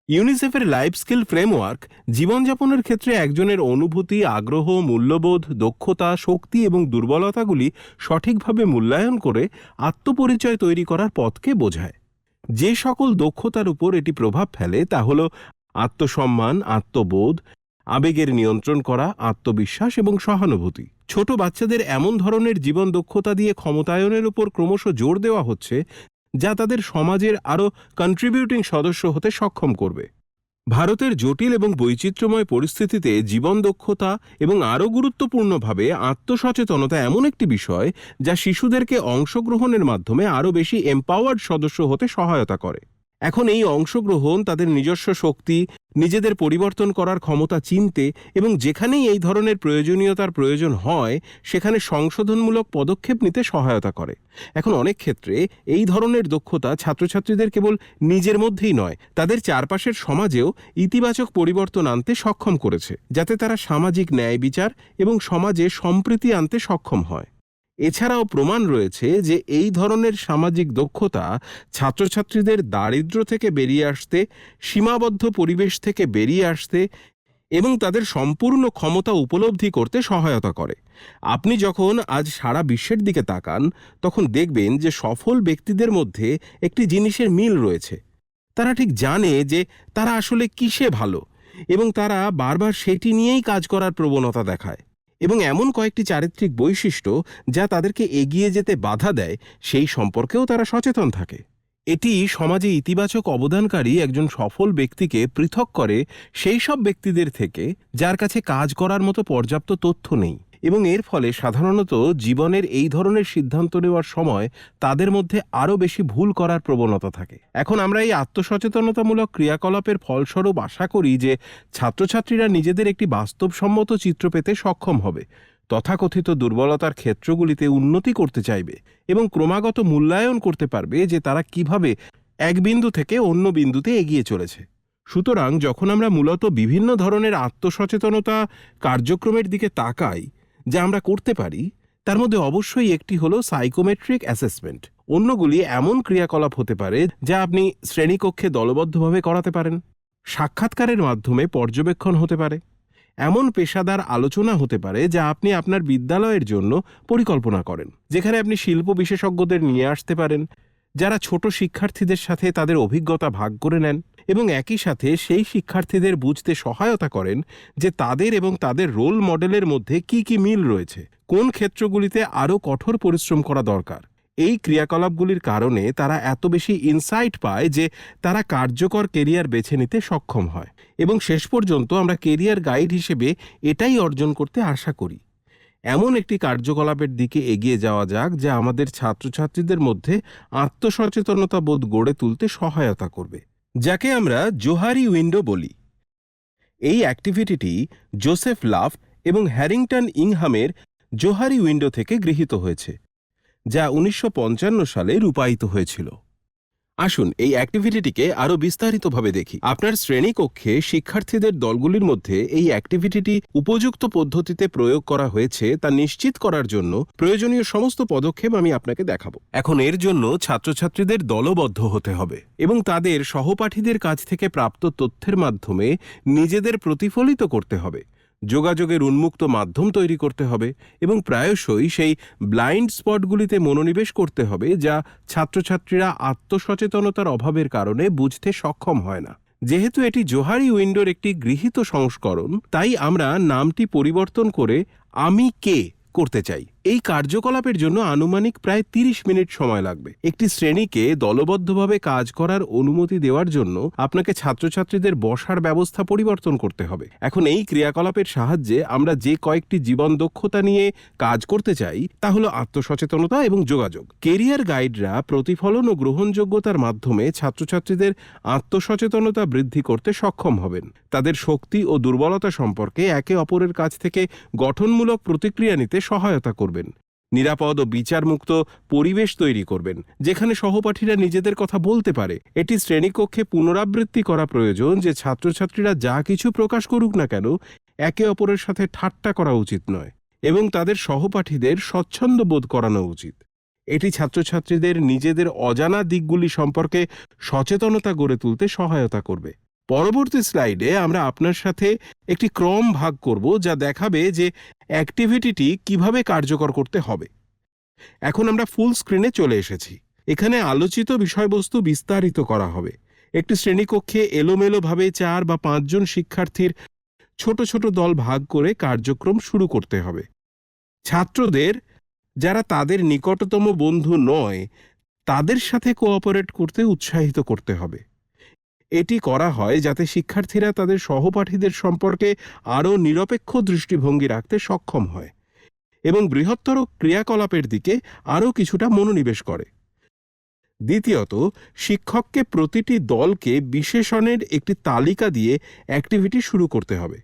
ইউনিসেফের life skill framework জীবনযাপনের ক্ষেত্রে একজনের অনুভূতি, আগ্রহ, মূল্যবোধ, দক্ষতা, শক্তি এবং দুর্বলতাগুলি সঠিকভাবে মূল্যায়ন করে আত্মপরিচয় তৈরি করার পথকে বোঝায়। যে সকল দক্ষতার উপর এটি প্রভাব ফেলে তা হল আত্মসম্মান, আত্মবোধ, আবেগের নিয়ন্ত্রণ করা, আত্মবিশ্বাস এবং সহানুভূতি। ছোট বাচ্চাদের এমন ধরনের জীবন দক্ষতা দিয়ে ক্ষমতায়নের উপর ক্রমশ জোর দেওয়া হচ্ছে যা তাদের সমাজের আরও কন্ট্রিবিউটিং সদস্য হতে সক্ষম করবে। ভারতের জটিল এবং বৈচিত্র্যময় পরিস্থিতিতে জীবন দক্ষতা এবং আরও গুরুত্বপূর্ণভাবে আত্মসচেতনতা এমন একটি বিষয় যা শিশুদেরকে অংশগ্রহণের মাধ্যমে আরও বেশি এম্পাওয়ার্ড সদস্য হতে সহায়তা করে। এখন এই অংশগ্রহণ তাদের নিজস্ব শক্তি, নিজেদের পরিবর্তন করার ক্ষমতা চিনতে এবং যেখানেই এই ধরনের প্রয়োজনীয়তার প্রয়োজন হয় সেখানে সংশোধনমূলক পদক্ষেপ নিতে সহায়তা করে। এখন অনেক ক্ষেত্রে এই ধরনের দক্ষতা ছাত্রছাত্রীদের কেবল নিজের মধ্যেই নয়, তাদের চারপাশের সমাজেও ইতিবাচক পরিবর্তন আনতে সক্ষম করেছে, যাতে তারা সামাজিক ন্যায় বিচার এবং সমাজে সম্প্রীতি আনতে সক্ষম হয়। এছাড়াও প্রমাণ রয়েছে যে এই ধরনের সামাজিক দক্ষতা ছাত্রছাত্রীদের দারিদ্র্য থেকে বেরিয়ে আসতে, সীমাবদ্ধ পরিবেশ থেকে বেরিয়ে আসতে এবং তাদের সম্পূর্ণ ক্ষমতা উপলব্ধি করতে সহায়তা করে। আপনি যখন আজ সারা বিশ্বের দিকে তাকান তখন দেখবেন যে সফল ব্যক্তিদের মধ্যে একটি জিনিসের মিল রয়েছে। তারা ঠিক জানে যে তারা আসলে কিসে ভালো এবং তারা বারবার সেটি নিয়েই কাজ করার প্রবণতা দেখায়। এবং এমন কয়েকটি চারিত্রিক বৈশিষ্ট্য যা তাদেরকে এগিয়ে যেতে বাধা দেয় সেই সম্পর্কেও তারা সচেতন থাকে। এটি সমাজে ইতিবাচক অবদানকারী একজন সফল ব্যক্তিকে পৃথক করে সেই সব ব্যক্তিদের থেকে যার কাছে কাজ করার মতো পর্যাপ্ত তথ্য নেই, এবং এর ফলে সাধারণত জীবনের এই ধরনের সিদ্ধান্ত নেওয়ার সময় তাদের মধ্যে আরও বেশি ভুল করার প্রবণতা থাকে। এখন আমরা এই আত্মসচেতনতামূলক ক্রিয়াকলাপের ফলস্বরূপ আশা করি যে ছাত্রছাত্রীরা নিজেদের একটি বাস্তবসম্মত চিত্র পেতে সক্ষম হবে, তথাকথিত দুর্বলতার ক্ষেত্রগুলিতে উন্নতি করতে চাইবে এবং ক্রমাগত মূল্যায়ন করতে পারবে যে তারা কিভাবে এক বিন্দু থেকে অন্য বিন্দুতে এগিয়ে চলেছে। সুতরাং যখন আমরা মূলত বিভিন্ন ধরনের আত্মসচেতনতা কার্যক্রমের দিকে তাকাই যা আমরা করতে পারি, তার মধ্যে অবশ্যই একটি হলো সাইকোমেট্রিক অ্যাসেসমেন্ট। অন্যগুলি এমন ক্রিয়াকলাপ হতে পারে যা আপনি শ্রেণীকক্ষে দলবদ্ধভাবে করাতে পারেন, সাক্ষাৎকারের মাধ্যমে পর্যবেক্ষণ হতে পারে, এমন পেশাদার আলোচনা হতে পারে যা আপনি আপনার বিদ্যালয়ের জন্য পরিকল্পনা করেন, যেখানে আপনি শিল্প বিশেষজ্ঞদের নিয়ে আসতে পারেন যারা ছোট শিক্ষার্থীদের সাথে তাদের অভিজ্ঞতা ভাগ করে নেন এবং একই সাথে সেই শিক্ষার্থীদের বুঝতে সহায়তা করেন যে তাদের এবং তাদের রোল মডেলের মধ্যে কি কি মিল রয়েছে, কোন ক্ষেত্রগুলিতে আরও কঠোর পরিশ্রম করা দরকার। এই ক্রিয়াকলাপগুলির কারণে তারা এত বেশি ইনসাইট পায় যে তারা কার্যকর কেরিয়ার বেছে নিতে সক্ষম হয়, এবং শেষ পর্যন্ত আমরা কেরিয়ার গাইড হিসেবে এটাই অর্জন করতে আশা করি। এমন একটি কার্যকলাপের দিকে এগিয়ে যাওয়া যাক যা আমাদের ছাত্রছাত্রীদের মধ্যে আত্মসচেতনতা বোধ গড়ে তুলতে সহায়তা করবে, যাকে আমরা জোহারি উইন্ডো বলি। এই অ্যাক্টিভিটিটি জোসেফ লাফট এবং হ্যারিংটন ইংহামের জোহারি উইন্ডো থেকে গৃহীত হয়েছে, যা 1955 সালে রূপায়িত হয়েছিল। আসুন এই অ্যাক্টিভিটিটিকে আরও বিস্তারিতভাবে দেখি। আপনার শ্রেণীকক্ষে শিক্ষার্থীদের দলগুলির মধ্যে এই অ্যাক্টিভিটিটি উপযুক্ত পদ্ধতিতে প্রয়োগ করা হয়েছে তা নিশ্চিত করার জন্য প্রয়োজনীয় সমস্ত পদক্ষেপ আমি আপনাকে দেখাবো। এখন এর জন্য ছাত্রছাত্রীদের দলবদ্ধ হতে হবে এবং তাদের সহপাঠীদের কাছ থেকে প্রাপ্ত তথ্যের মাধ্যমে নিজেদের প্রতিফলিত করতে হবে। যোগাযোগের উন্মুক্ত মাধ্যম তৈরি করতে হবে এবং প্রায়শই সেই ব্লাইন্ড স্পটগুলিতে মনোনিবেশ করতে হবে যা ছাত্রছাত্রীরা আত্মসচেতনতার অভাবের কারণে বুঝতে সক্ষম হয় না। যেহেতু এটি জোহারি উইন্ডোর একটি গৃহীত সংস্করণ, তাই আমরা নামটি পরিবর্তন করে আমি কে করতে চাই। এই কার্যকলাপের জন্য আনুমানিক প্রায় 30 মিনিট সময় লাগবে। একটি শ্রেণীকে দলবদ্ধভাবে কাজ করার অনুমতি দেওয়ার জন্য আপনাকে ছাত্রছাত্রীদের বসার ব্যবস্থা পরিবর্তন করতে হবে। এখন এই ক্রিয়াকলাপের সাহায্যে আমরা যে কয়েকটি জীবন দক্ষতা নিয়ে কাজ করতে চাই তা হলো আত্মসচেতনতা এবং যোগাযোগ। কেরিয়ার গাইডরা প্রতিফলন ও গ্রহণযোগ্যতার মাধ্যমে ছাত্রছাত্রীদের আত্মসচেতনতা বৃদ্ধি করতে সক্ষম হবেন। তাদের শক্তি ও দুর্বলতা সম্পর্কে একে অপরের কাছ থেকে গঠনমূলক প্রতিক্রিয়া নিতে সহায়তা করবেন। নিরাপদ ও বিচারমুক্ত পরিবেশ তৈরি করবেন যেখানে সহপাঠীরা নিজেদের কথা বলতে পারে। এটি শ্রেণীকক্ষে পুনরাবৃত্তি করা প্রয়োজন যে ছাত্রছাত্রীরা যা কিছু প্রকাশ করুক না কেন একে অপরের সাথে ঠাট্টা করা উচিত নয় এবং তাদের সহপাঠীদের স্বচ্ছন্দ বোধ করানো উচিত। এটি ছাত্রছাত্রীদের নিজেদের অজানা দিকগুলি সম্পর্কে সচেতনতা গড়ে তুলতে সহায়তা করবে। পরবর্তী স্লাইডে আমরা আপনার সাথে একটি ক্রম ভাগ করব, যা দেখাবে যে অ্যাক্টিভিটিটি কিভাবে কার্যকর করতে হবে। এখন আমরা ফুল স্ক্রিনে চলে এসেছি। এখানে আলোচিত বিষয়বস্তু বিস্তারিত করা হবে। একটি শ্রেণীকক্ষে এলোমেলোভাবে 4 বা 5 জন শিক্ষার্থীর ছোট ছোট দল ভাগ করে কার্যক্রম শুরু করতে হবে। ছাত্রদের, যারা তাদের নিকটতম বন্ধু নয়, তাদের সাথে কোঅপারেট করতে উৎসাহিত করতে হবে। এটি করা হয় যাতে শিক্ষার্থীরা তাদের সহপাঠীদের সম্পর্কে আরও নিরপেক্ষ দৃষ্টিভঙ্গি রাখতে সক্ষম হয় এবং বৃহত্তর ক্রিয়াকলাপের দিকে আরও কিছুটা মনোনিবেশ করে। দ্বিতীয়ত, শিক্ষককে প্রতিটি দলকে বিশেষণের একটি তালিকা দিয়ে অ্যাক্টিভিটি শুরু করতে হবে।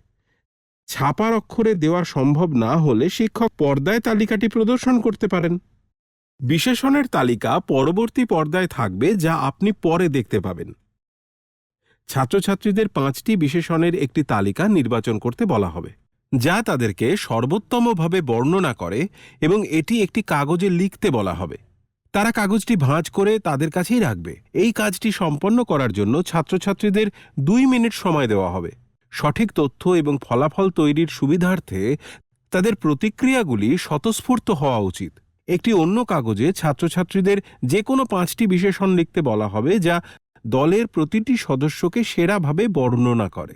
ছাপার অক্ষরে দেওয়া সম্ভব না হলে শিক্ষক পর্দায় তালিকাটি প্রদর্শন করতে পারেন। বিশেষণের তালিকা পরবর্তী পর্দায় থাকবে, যা আপনি পরে দেখতে পাবেন। ছাত্রছাত্রীদের 5টি বিশেষণের একটি তালিকা নির্বাচন করতে বলা হবে, যা তাদেরকে সর্বোত্তমভাবে বর্ণনা করে, এবং এটি একটি কাগজে লিখতে বলা হবে। তারা কাগজটি ভাঁজ করে তাদের কাছেই রাখবে। এই কাজটি সম্পন্ন করার জন্য ছাত্রছাত্রীদের 2 মিনিট সময় দেওয়া হবে। সঠিক তথ্য এবং ফলাফল তৈরির সুবিধার্থে তাদের প্রতিক্রিয়াগুলি স্বতঃস্ফূর্ত হওয়া উচিত। একটি অন্য কাগজে ছাত্রছাত্রীদের যে কোনো 5টি বিশেষণ লিখতে বলা হবে, যা দলের প্রতিটি সদস্যকে সেরাভাবে বর্ণনা করে।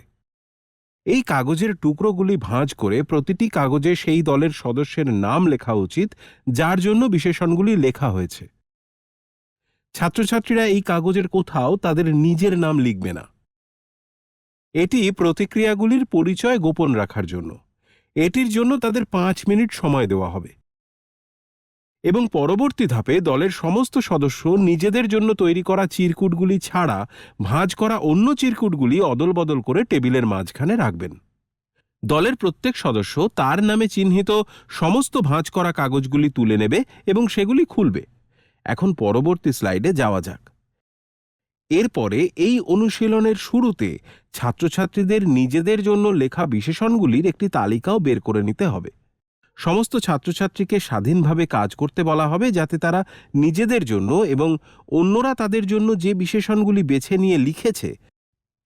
এই কাগজের টুকরোগুলি ভাঁজ করে প্রতিটি কাগজে সেই দলের সদস্যের নাম লেখা উচিত, যার জন্য বিশেষণগুলি লেখা হয়েছে। ছাত্রছাত্রীরা এই কাগজের কোথাও তাদের নিজের নাম লিখবে না। এটি প্রতিক্রিয়াগুলির পরিচয় গোপন রাখার জন্য। এটির জন্য তাদের 5 মিনিট সময় দেওয়া হবে। এবং পরবর্তী ধাপে দলের সমস্ত সদস্য নিজেদের জন্য তৈরি করা চিরকুটগুলি ছাড়া ভাঁজ করা অন্য চিরকুটগুলি অদলবদল করে টেবিলের মাঝখানে রাখবেন। দলের প্রত্যেক সদস্য তার নামে চিহ্নিত সমস্ত ভাঁজ করা কাগজগুলি তুলে নেবে এবং সেগুলি খুলবে। এখন পরবর্তী স্লাইডে যাওয়া যাক। এরপরে এই অনুশীলনের শুরুতে ছাত্রছাত্রীদের নিজেদের জন্য লেখা বিশেষণগুলির একটি তালিকাও বের করে নিতে হবে। সমস্ত ছাত্রছাত্রীকে স্বাধীনভাবে কাজ করতে বলা হবে, যাতে তারা নিজেদের জন্য এবং অন্যরা তাদের জন্য যে বিশেষণগুলি বেছে নিয়ে লিখেছে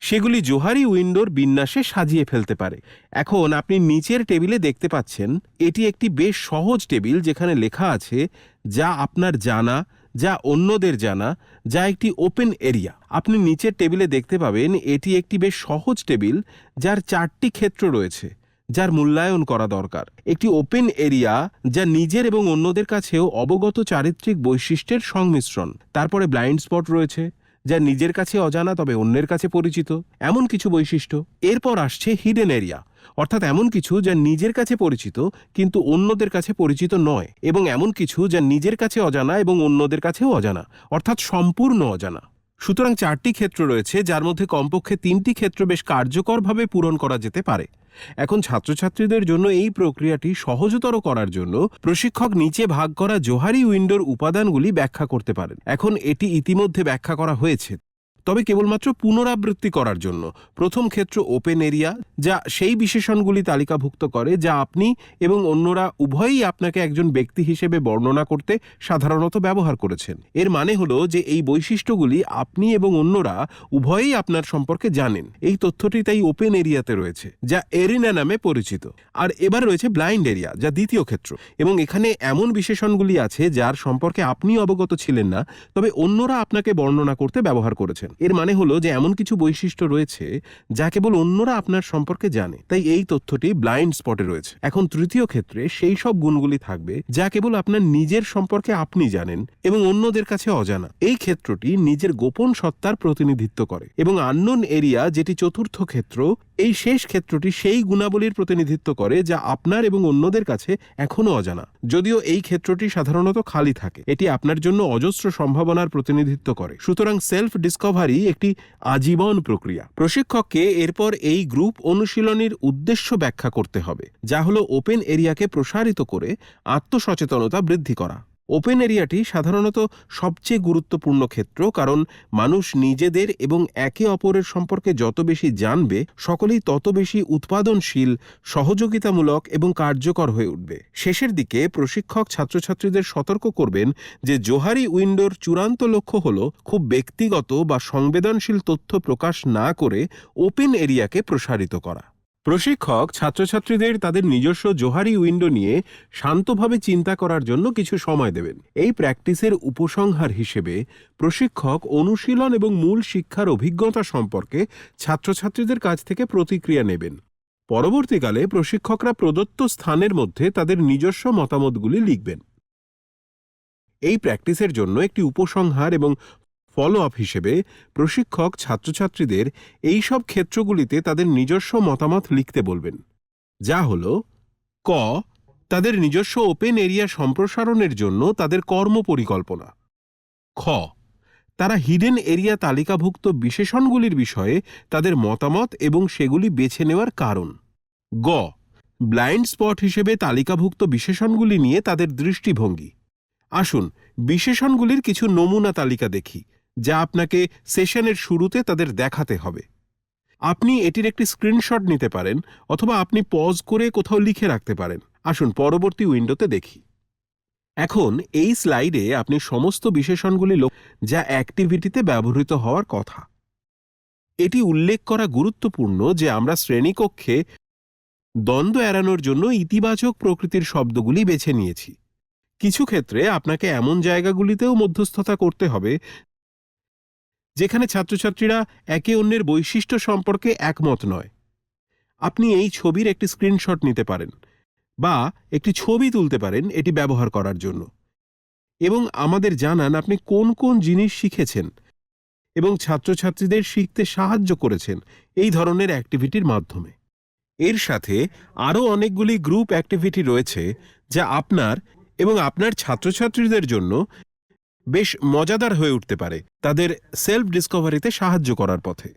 সেগুলি জোহারি উইন্ডোর বিন্যাসে সাজিয়ে ফেলতে পারে। এখন আপনি নিচের টেবিলে দেখতে পাচ্ছেন, এটি একটি বেশ সহজ টেবিল, যেখানে লেখা আছে যা আপনার জানা, যা অন্যদের জানা, যা একটি ওপেন এরিয়া। আপনি নিচের টেবিলে দেখতে পাবেন এটি একটি বেশ সহজ টেবিল, যার 4টি ক্ষেত্র রয়েছে, যার মূল্যায়ন করা দরকার। একটি ওপেন এরিয়া যা নিজের এবং অন্যদের কাছেও অবগত চারিত্রিক বৈশিষ্ট্যের সংমিশ্রণ। তারপরে ব্লাইন্ড স্পট রয়েছে, যা নিজের কাছে অজানা তবে অন্যের কাছে পরিচিত এমন কিছু বৈশিষ্ট্য। এরপর আসছে হিডেন এরিয়া, অর্থাৎ এমন কিছু যা নিজের কাছে পরিচিত কিন্তু অন্যদের কাছে পরিচিত নয়, এবং এমন কিছু যা নিজের কাছে অজানা এবং অন্যদের কাছেও অজানা, অর্থাৎ সম্পূর্ণ অজানা। সুতরাং 4টি ক্ষেত্র রয়েছে, যার মধ্যে কমপক্ষে 3টি ক্ষেত্র বেশ কার্যকরভাবে পূরণ করা যেতে পারে। এখন ছাত্রছাত্রীদের জন্য এই প্রক্রিয়াটি সহজতর করার জন্য প্রশিক্ষক নিচে ভাগ করা জোহারি উইন্ডোর উপাদানগুলি ব্যাখ্যা করতে পারেন। এখন এটি ইতিমধ্যে ব্যাখ্যা করা হয়েছে, তবে কেবলমাত্র পুনরাবৃত্তি করার জন্য। প্রথম ক্ষেত্র ওপেন এরিয়া, যা সেই বিশেষণগুলি তালিকাভুক্ত করে যা আপনি এবং অন্যরা উভয়ই আপনাকে একজন ব্যক্তি হিসেবে বর্ণনা করতে সাধারণত ব্যবহার করেছেন। এর মানে হলো যে এই বৈশিষ্ট্যগুলি আপনি এবং অন্যরা উভয়ই আপনার সম্পর্কে জানেন। এই তথ্যটি তাই ওপেন এরিয়াতে রয়েছে, যা এরিনা নামে পরিচিত। আর এবার রয়েছে ব্লাইন্ড এরিয়া, যা দ্বিতীয় ক্ষেত্র, এবং এখানে এমন বিশেষণগুলি আছে যার সম্পর্কে আপনি অবগত ছিলেন না, তবে অন্যরা আপনাকে বর্ণনা করতে ব্যবহার করেছেন। এর মানে হলো যে এমন কিছু বৈশিষ্ট্য রয়েছে যা কেবল অন্যরা আপনার সম্পর্কে জানে, তাই এই তথ্যটি ব্লাইন্ড স্পটে রয়েছে। এখন তৃতীয় ক্ষেত্রে সেই সব গুণগুলি থাকবে যা কেবল আপনার নিজের সম্পর্কে আপনি জানেন এবং অন্যদের কাছে অজানা। এই ক্ষেত্রটি নিজের গোপন সত্তার প্রতিনিধিত্ব করে। এবং আননোন এরিয়া, যেটি চতুর্থ ক্ষেত্র, এই শেষ ক্ষেত্রটি সেই গুণাবলীর প্রতিনিধিত্ব করে যা আপনার এবং অন্যদের কাছে এখনো অজানা। যদিও এই ক্ষেত্রটি সাধারণত খালি থাকে, এটি আপনার জন্য অজস্র সম্ভাবনার প্রতিনিধিত্ব করে। সুতরাং সেলফ ডিসকভারি একটি আজীবন প্রক্রিয়া। প্রশিক্ষককে এরপর এই গ্রুপ অনুশীলনীর উদ্দেশ্য ব্যাখ্যা করতে হবে, যা হলো ওপেন এরিয়াকে প্রসারিত করে আত্মসচেতনতা বৃদ্ধি করা। ওপেন এরিয়াটি সাধারণত সবচেয়ে গুরুত্বপূর্ণ ক্ষেত্র, কারণ মানুষ নিজেদের এবং একে অপরের সম্পর্কে যত বেশি জানবে, সকলেই তত বেশি উৎপাদনশীল, সহযোগিতামূলক এবং কার্যকর হয়ে উঠবে। শেষের দিকে প্রশিক্ষক ছাত্রছাত্রীদের সতর্ক করবেন যে জোহারি উইন্ডোর চূড়ান্ত লক্ষ্য হল খুব ব্যক্তিগত বা সংবেদনশীল তথ্য প্রকাশ না করে ওপেন এরিয়াকে প্রসারিত করা। প্রশিক্ষক ছাত্রছাত্রীদের তাদের নিজস্ব জোহারি উইন্ডো নিয়ে শান্তভাবে চিন্তা করার জন্য কিছু সময় দেবেন। এই প্র্যাকটিসের উপসংহার হিসেবে প্রশিক্ষক অনুশীলন এবং মূল শিক্ষার অভিজ্ঞতা সম্পর্কে ছাত্রছাত্রীদের কাছ থেকে প্রতিক্রিয়া নেবেন। পরবর্তীকালে প্রশিক্ষকরা প্রদত্ত স্থানের মধ্যে তাদের নিজস্ব মতামতগুলি লিখবেন। এই প্র্যাকটিসের জন্য একটি উপসংহার এবং ফলো আপ হিসেবে প্রশিক্ষক ছাত্রছাত্রীদের এই সব ক্ষেত্রগুলিতে তাদের নিজস্ব মতামত লিখতে বলবেন, যা হল: ক, তাদের নিজস্ব ওপেন এরিয়া সম্প্রসারণের জন্য তাদের কর্ম পরিকল্পনা। খ, তারা হিডেন এরিয়া তালিকাভুক্ত বিশেষণগুলির বিষয়ে তাদের মতামত এবং সেগুলি বেছে নেওয়ার কারণ। গ, ব্লাইন্ড স্পট হিসেবে তালিকাভুক্ত বিশেষণগুলি নিয়ে তাদের দৃষ্টিভঙ্গি। আসুন বিশেষণগুলির কিছু নমুনা তালিকা দেখি, যা আপনাকে সেশনের শুরুতে তাদের দেখাতে হবে। আপনি এটির একটি স্ক্রিনশট নিতে পারেন অথবা আপনি পজ করে কোথাও লিখে রাখতে পারেন। আসুন পরবর্তী উইন্ডোতে দেখি। এখন এই স্লাইডে আপনি সমস্ত বিশেষণগুলি যা অ্যাক্টিভিটিতে ব্যবহৃত হওয়ার কথা। এটি উল্লেখ করা গুরুত্বপূর্ণ যে আমরা শ্রেণীকক্ষে দ্বন্দ্ব এড়ানোর জন্য ইতিবাচক প্রকৃতির শব্দগুলি বেছে নিয়েছি। কিছু ক্ষেত্রে আপনাকে এমন জায়গাগুলিতেও মধ্যস্থতা করতে হবে যেখানে ছাত্রছাত্রীরা একে অন্যের বৈশিষ্ট্য সম্পর্কে একমত নয়। আপনি এই ছবির একটি স্ক্রিনশট নিতে পারেন বা একটি ছবি তুলতে পারেন এটি ব্যবহার করার জন্য, এবং আমাদের জানান আপনি কোন কোন জিনিস শিখেছেন এবং ছাত্রছাত্রীদের শিখতে সাহায্য করেছেন এই ধরনের অ্যাক্টিভিটির মাধ্যমে। এর সাথে আরও অনেকগুলি গ্রুপ অ্যাক্টিভিটি রয়েছে যা আপনার এবং আপনার ছাত্রছাত্রীদের জন্য বেশ মজাদার হয়ে উঠতে পারে তাদের সেলফ ডিসকভারিতে সাহায্য করার পথে।